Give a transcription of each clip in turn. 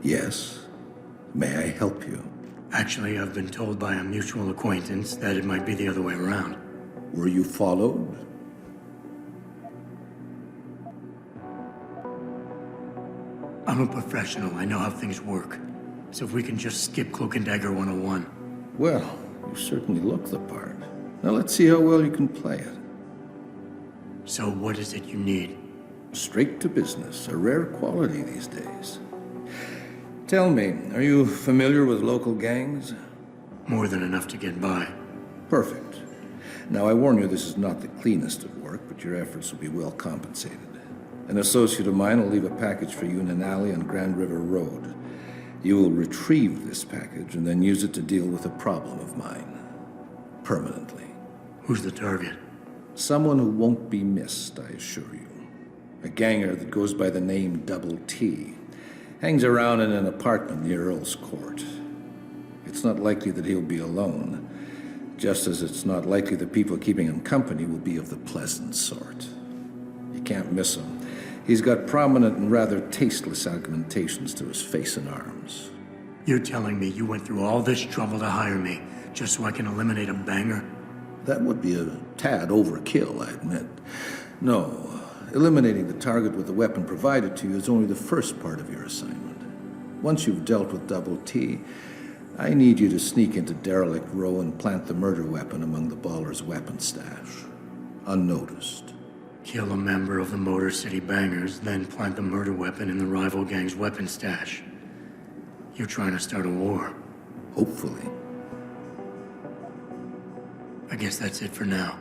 Yes. May I help you? Actually, I've been told by a mutual acquaintance that it might be the other way around. Were you followed? I'm a professional. I know how things work. So if we can just skip Cloak and Dagger 101. Well, you certainly look the part. Now let's see how well you can play it. So what is it you need? Straight to business, a rare quality these days. Tell me, are you familiar with local gangs? More than enough to get by. Perfect. Now, I warn you, this is not the cleanest of work, but your efforts will be well compensated. An associate of mine will leave a package for you in an alley on Grand River Road. You will retrieve this package and then use it to deal with a problem of mine. Permanently. Who's the target? Someone who won't be missed, I assure you. A ganger that goes by the name Double T. Hangs around in an apartment near Earl's Court. It's not likely that he'll be alone, just as it's not likely the people keeping him company will be of the pleasant sort. You can't miss him. He's got prominent and rather tasteless augmentations to his face and arms. You're telling me you went through all this trouble to hire me, just so I can eliminate a banger? That would be a tad overkill, I admit. No, eliminating the target with the weapon provided to you is only the first part of your assignment. Once you've dealt with Double T, I need you to sneak into Derelict Row and plant the murder weapon among the Baller's weapon stash. Unnoticed. Kill a member of the Motor City Bangers, then plant the murder weapon in the rival gang's weapon stash. You're trying to start a war. Hopefully. I guess that's it for now.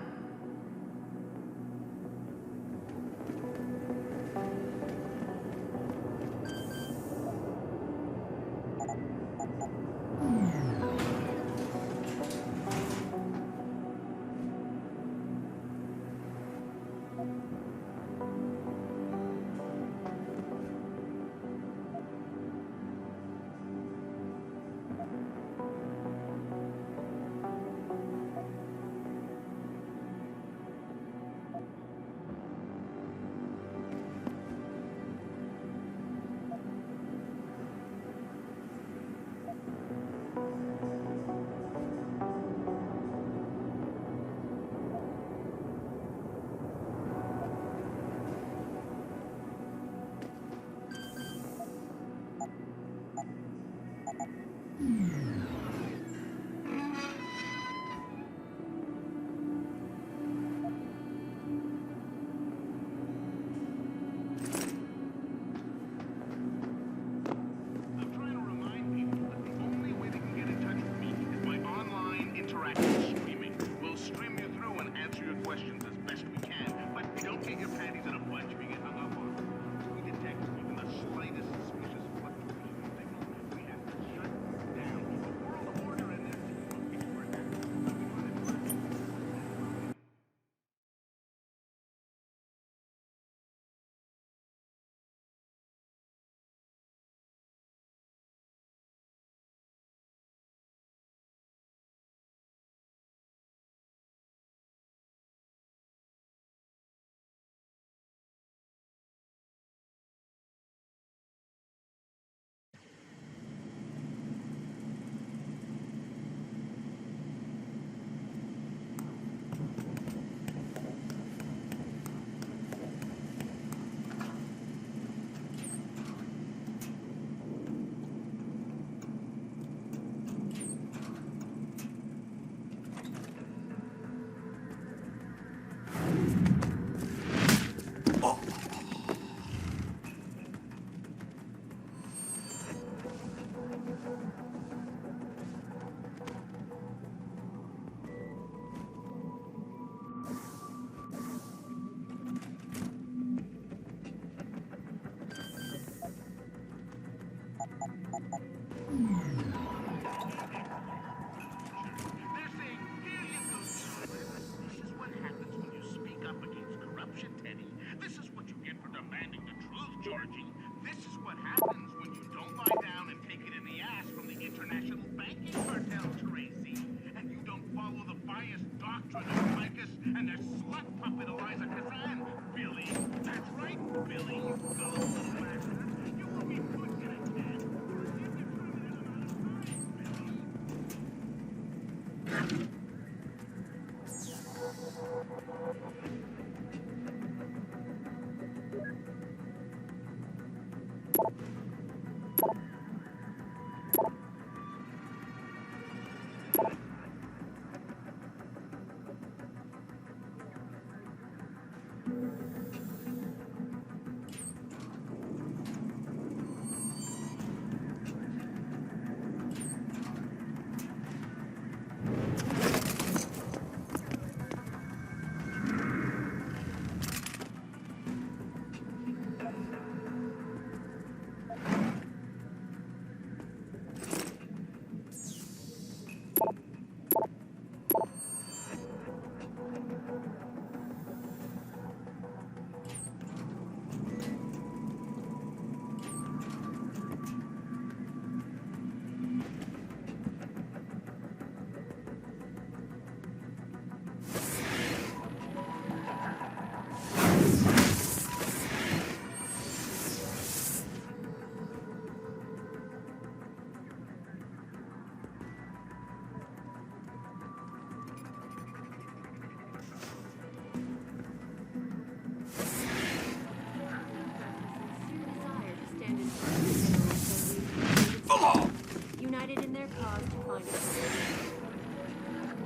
United in their cause to find a solution.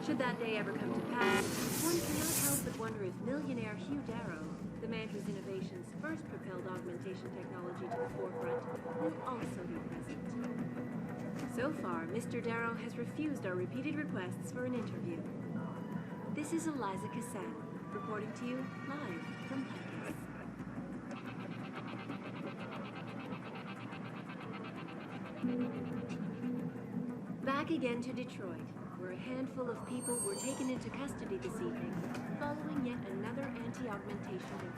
Should that day ever come to pass, one cannot help but wonder if millionaire Hugh Darrow, the man whose innovations first propelled augmentation technology to the forefront, will also be present. So far, Mr. Darrow has refused our repeated requests for an interview. This is Eliza Cassan, reporting to you live from Pecos. Back again to Detroit, where a handful of people were taken into custody this evening, following yet another anti-augmentation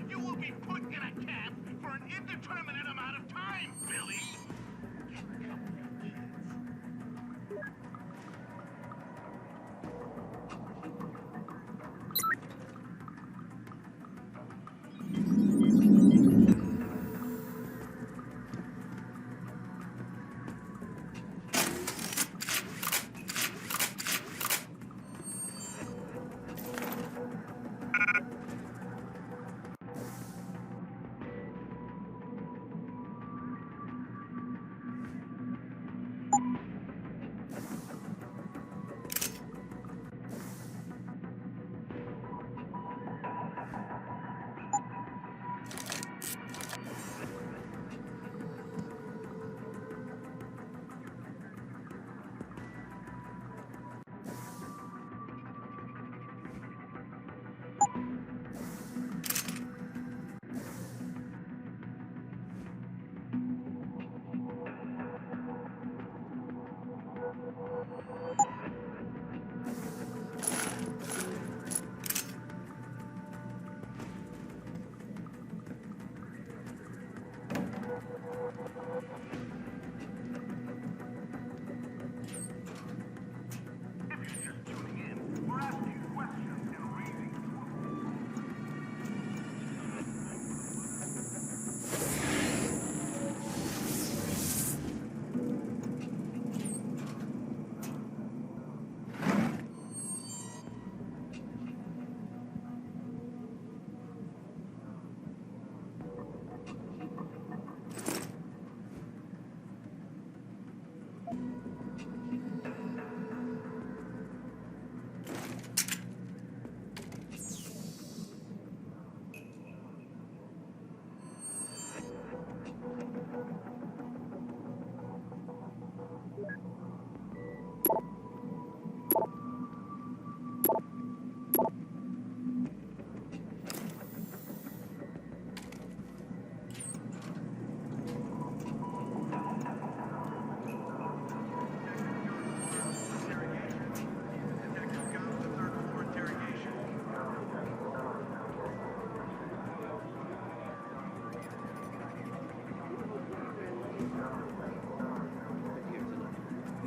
You will be put in a camp for an indeterminate amount of time, Billy!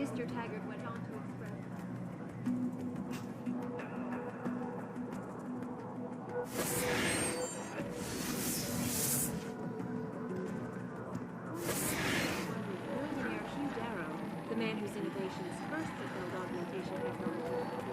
Mr. Taggart went on to express. Millionaire Hugh Darrow, the man whose innovations first propelled augmentation technology.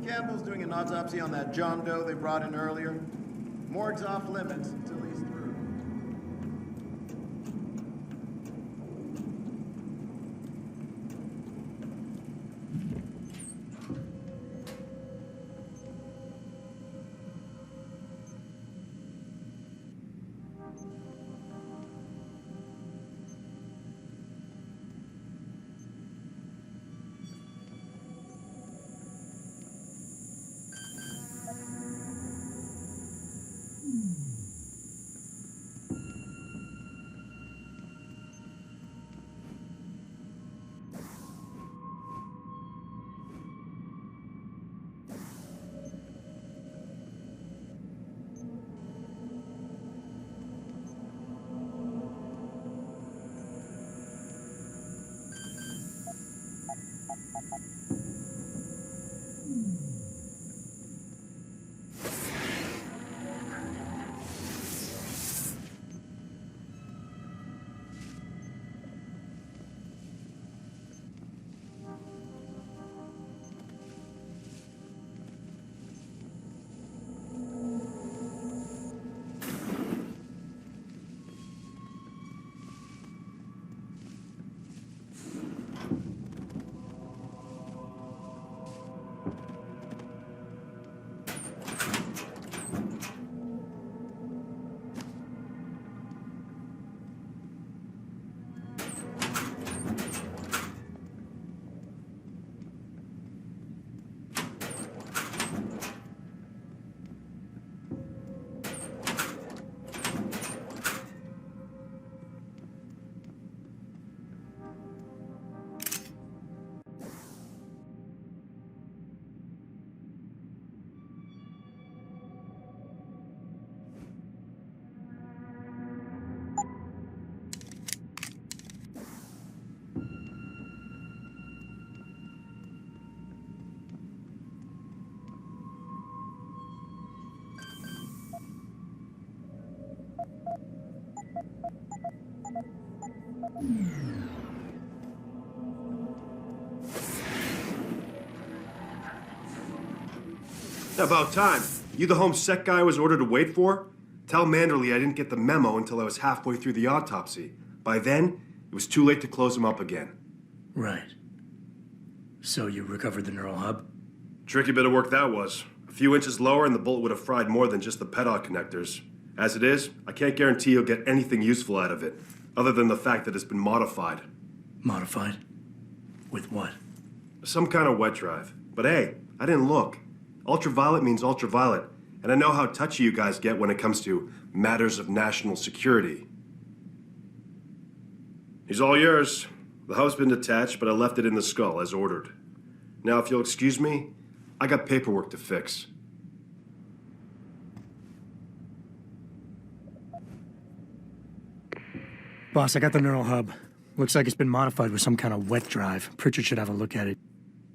Campbell's doing an autopsy on that John Doe they brought in earlier. Morgue's off limits until he's through. About time. You the home sec guy I was ordered to wait for? Tell Manderley I didn't get the memo until I was halfway through the autopsy. By then, it was too late to close him up again. Right. So you recovered the neural hub? Tricky bit of work that was. A few inches lower and the bullet would have fried more than just the pedal connectors. As it is, I can't guarantee you'll get anything useful out of it, other than the fact that it's been modified. Modified? With what? Some kind of wet drive. But hey, I didn't look. Ultraviolet means ultraviolet, and I know how touchy you guys get when it comes to matters of national security. He's all yours. The hub's been detached, but I left it in the skull as ordered. Now, if you'll excuse me, I got paperwork to fix. Boss, I got the neural hub. Looks like it's been modified with some kind of wet drive. Pritchard should have a look at it.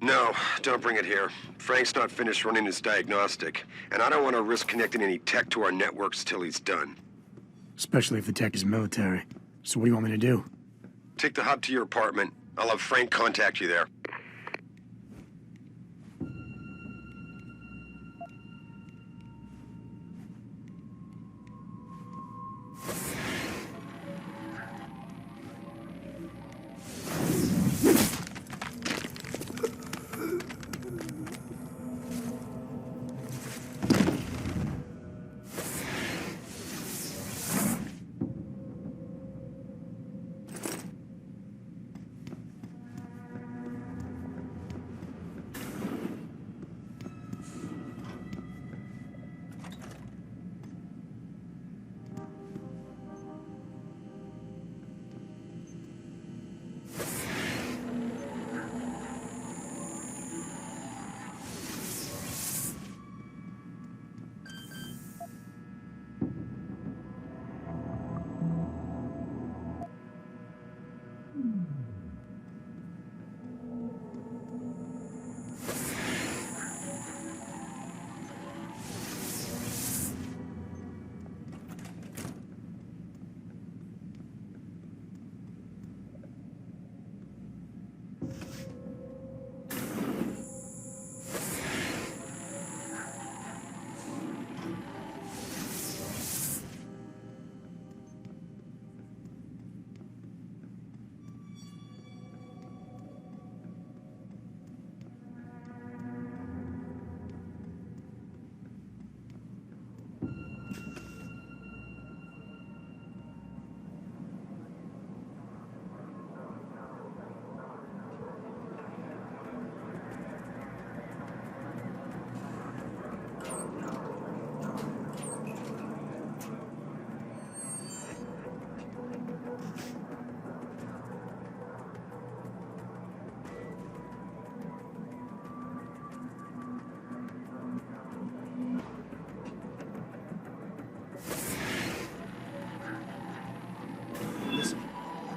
No, don't bring it here. Frank's not finished running his diagnostic, and I don't want to risk connecting any tech to our networks till he's done. Especially if the tech is military. So what do you want me to do? Take the hub to your apartment. I'll have Frank contact you there.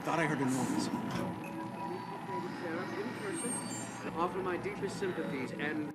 Thought I heard a noise. In person, and offer my deepest sympathies and...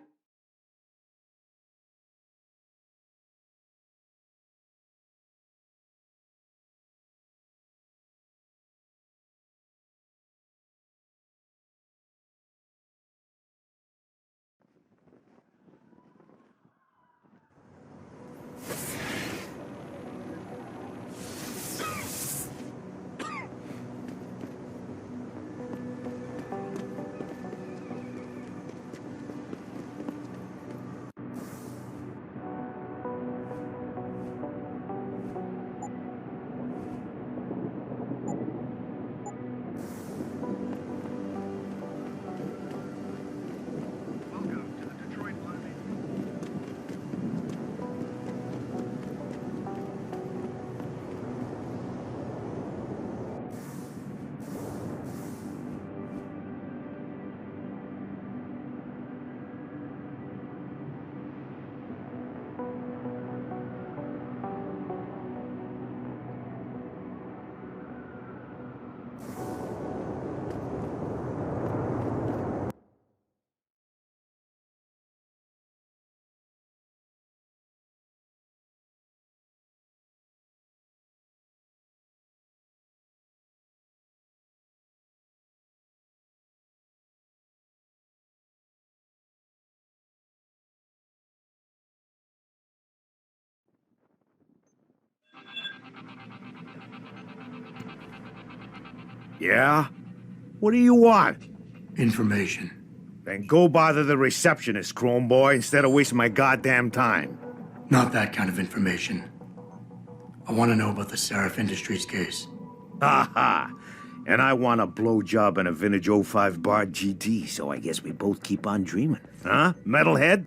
Yeah? What do you want? Information. Then go bother the receptionist, Chrome Boy, instead of wasting my goddamn time. Not that kind of information. I want to know about the Seraph Industries case. Ha ha! And I want a blowjob and a vintage '05 bar GT, so I guess we both keep on dreaming. Huh, metalhead?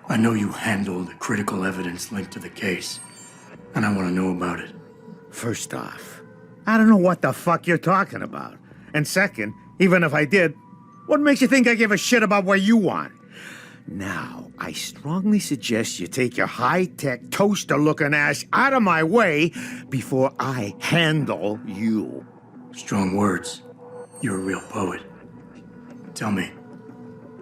I know you handled critical evidence linked to the case, and I want to know about it. First off, I don't know what the fuck you're talking about. And second, even if I did, what makes you think I give a shit about what you want? Now, I strongly suggest you take your high-tech, toaster-looking ass out of my way before I handle you. Strong words. You're a real poet. Tell me,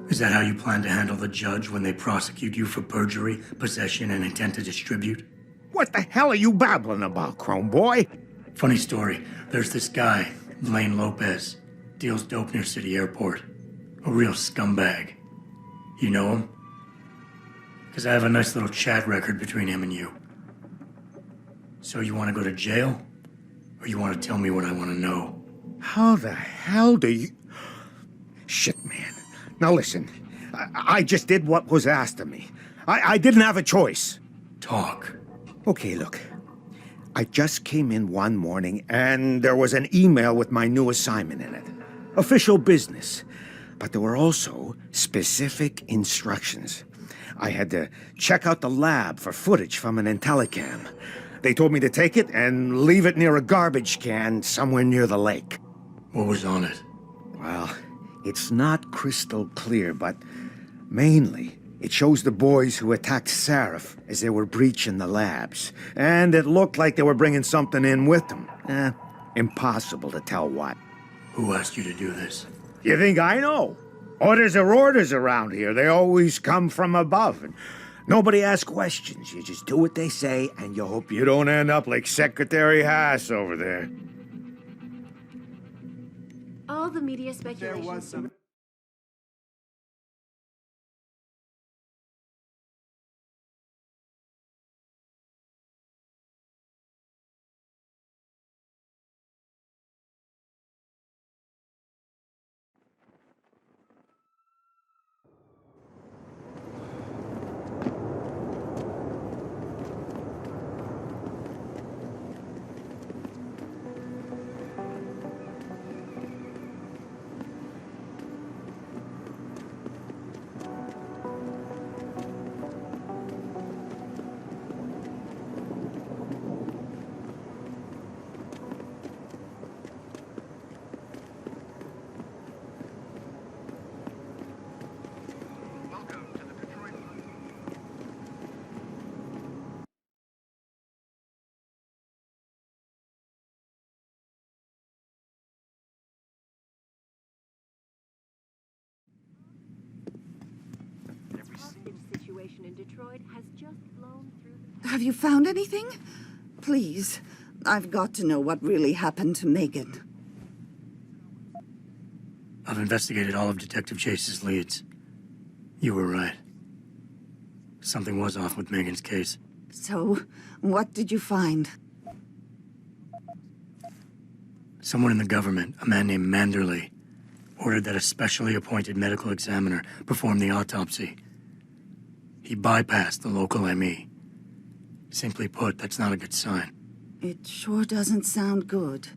is that how you plan to handle the judge when they prosecute you for perjury, possession, and intent to distribute? What the hell are you babbling about, Chrome Boy? Funny story. There's this guy, Lane Lopez, deals dope near City Airport. A real scumbag. You know him? Because I have a nice little chat record between him and you. So you want to go to jail? Or you want to tell me what I want to know? How the hell do you... Shit, man. Now listen, I just did what was asked of me. I didn't have a choice. Talk. Okay, look. I just came in one morning and there was an email with my new assignment in it. Official business. But there were also specific instructions. I had to check out the lab for footage from an Intellicam. They told me to take it and leave it near a garbage can somewhere near the lake. What was on it? Well, it's not crystal clear, but mainly it shows the boys who attacked Seraph as they were breaching the labs. And it looked like they were bringing something in with them. Impossible to tell what. Who asked you to do this? You think I know? Orders are orders around here. They always come from above. And nobody asks questions. You just do what they say, and you hope you don't end up like Secretary Haas over there. All the media speculation. Situation in Detroit has just blown through. Have you found anything? Please, I've got to know what really happened to Megan. I've investigated all of Detective Chase's leads. You were right. Something was off with Megan's case. So, what did you find? Someone in the government, a man named Manderley, ordered that a specially appointed medical examiner perform the autopsy. He bypassed the local ME. Simply put, that's not a good sign. It sure doesn't sound good.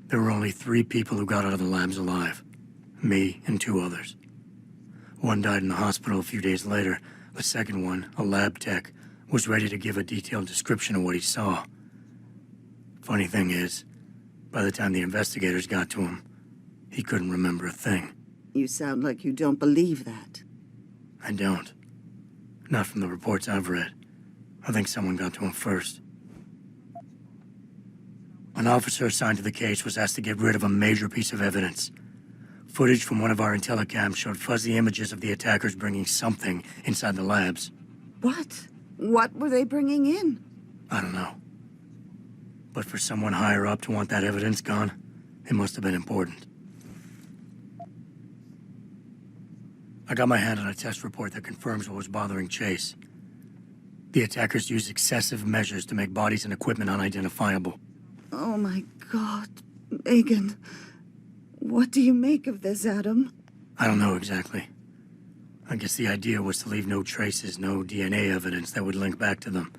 There were only 3 people who got out of the labs alive. Me and 2 others. One died in the hospital a few days later. The second one, a lab tech, was ready to give a detailed description of what he saw. Funny thing is, by the time the investigators got to him, he couldn't remember a thing. You sound like you don't believe that. I don't. Not from the reports I've read. I think someone got to him first. An officer assigned to the case was asked to get rid of a major piece of evidence. Footage from one of our Intellicams showed fuzzy images of the attackers bringing something inside the labs. What? What were they bringing in? I don't know. But for someone higher up to want that evidence gone, it must have been important. I got my hand on a test report that confirms what was bothering Chase. The attackers used excessive measures to make bodies and equipment unidentifiable. Oh my God, Megan. What do you make of this, Adam? I don't know exactly. I guess the idea was to leave no traces, no DNA evidence that would link back to them.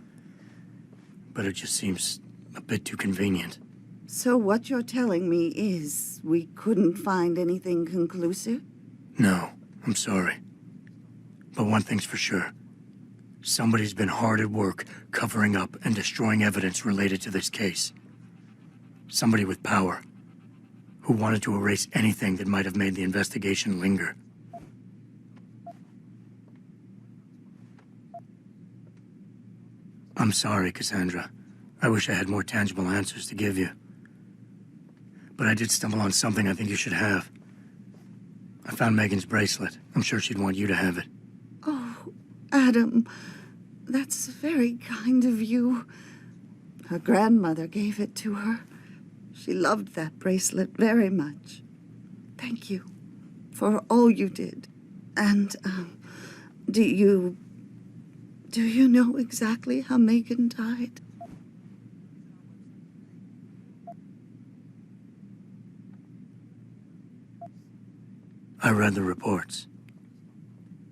But it just seems a bit too convenient. So what you're telling me is we couldn't find anything conclusive? No, I'm sorry. But one thing's for sure. Somebody's been hard at work covering up and destroying evidence related to this case. Somebody with power, who wanted to erase anything that might have made the investigation linger. I'm sorry, Cassandra. I wish I had more tangible answers to give you. But I did stumble on something I think you should have. I found Megan's bracelet. I'm sure she'd want you to have it. Oh, Adam, that's very kind of you. Her grandmother gave it to her. She loved that bracelet very much. Thank you for all you did. And, do you know exactly how Megan died? I read the reports.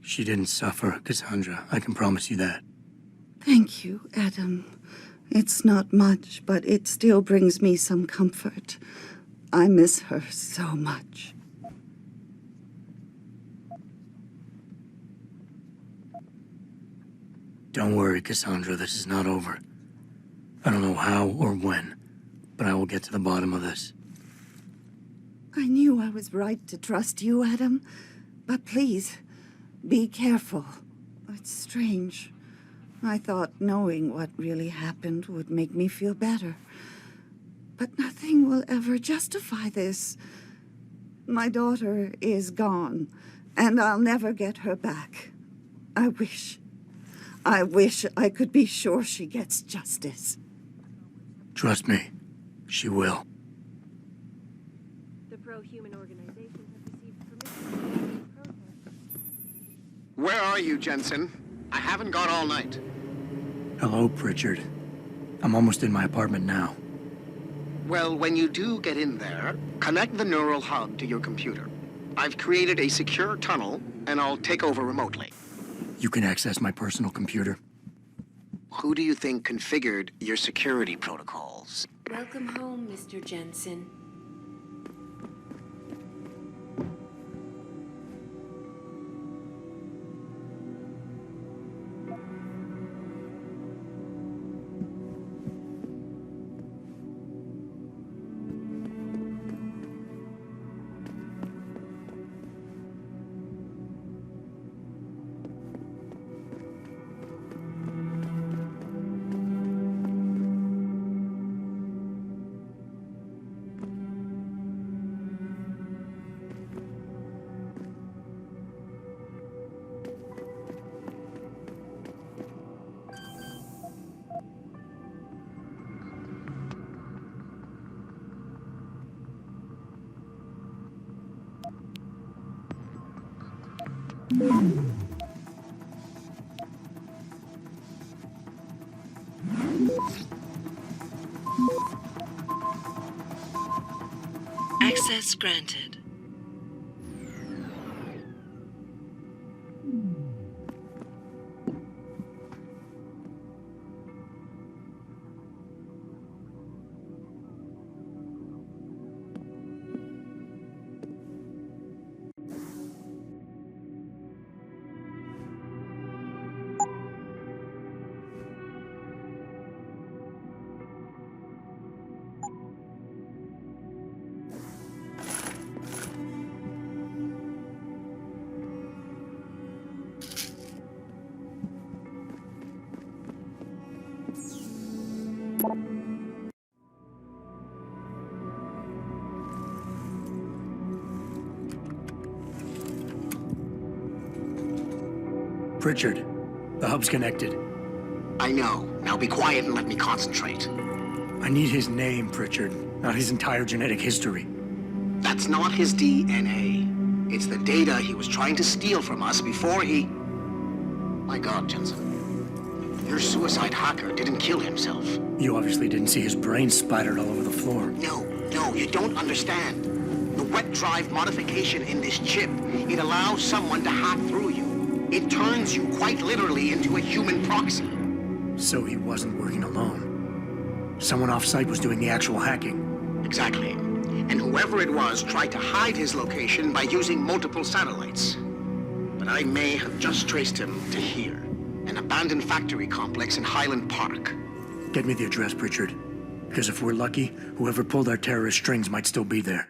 She didn't suffer, Cassandra. I can promise you that. Thank you, Adam. It's not much, but it still brings me some comfort. I miss her so much. Don't worry, Cassandra. This is not over. I don't know how or when, but I will get to the bottom of this. I knew I was right to trust you, Adam. But please, be careful. It's strange. I thought knowing what really happened would make me feel better. But nothing will ever justify this. My daughter is gone, and I'll never get her back. I wish I could be sure she gets justice. Trust me, she will. The pro-human organization has received permission to protest. Where are you, Jensen? I haven't got all night. Hello, Pritchard. I'm almost in my apartment now. Well, when you do get in there, connect the neural hub to your computer. I've created a secure tunnel, and I'll take over remotely. You can access my personal computer. Who do you think configured your security protocols? Welcome home, Mr. Jensen. Access granted. Pritchard, the hub's connected. I know. Now be quiet and let me concentrate. I need his name, Pritchard, not his entire genetic history. That's not his DNA. It's the data he was trying to steal from us before he... My God, Jensen. Your suicide hacker didn't kill himself. You obviously didn't see his brain splattered all over the floor. No, you don't understand. The wet drive modification in this chip, it allows someone to hack through you. It turns you quite literally into a human proxy. So he wasn't working alone. Someone off-site was doing the actual hacking. Exactly. And whoever it was tried to hide his location by using multiple satellites. But I may have just traced him to here, an abandoned factory complex in Highland Park. Get me the address, Pritchard. Because if we're lucky, whoever pulled our terrorist strings might still be there.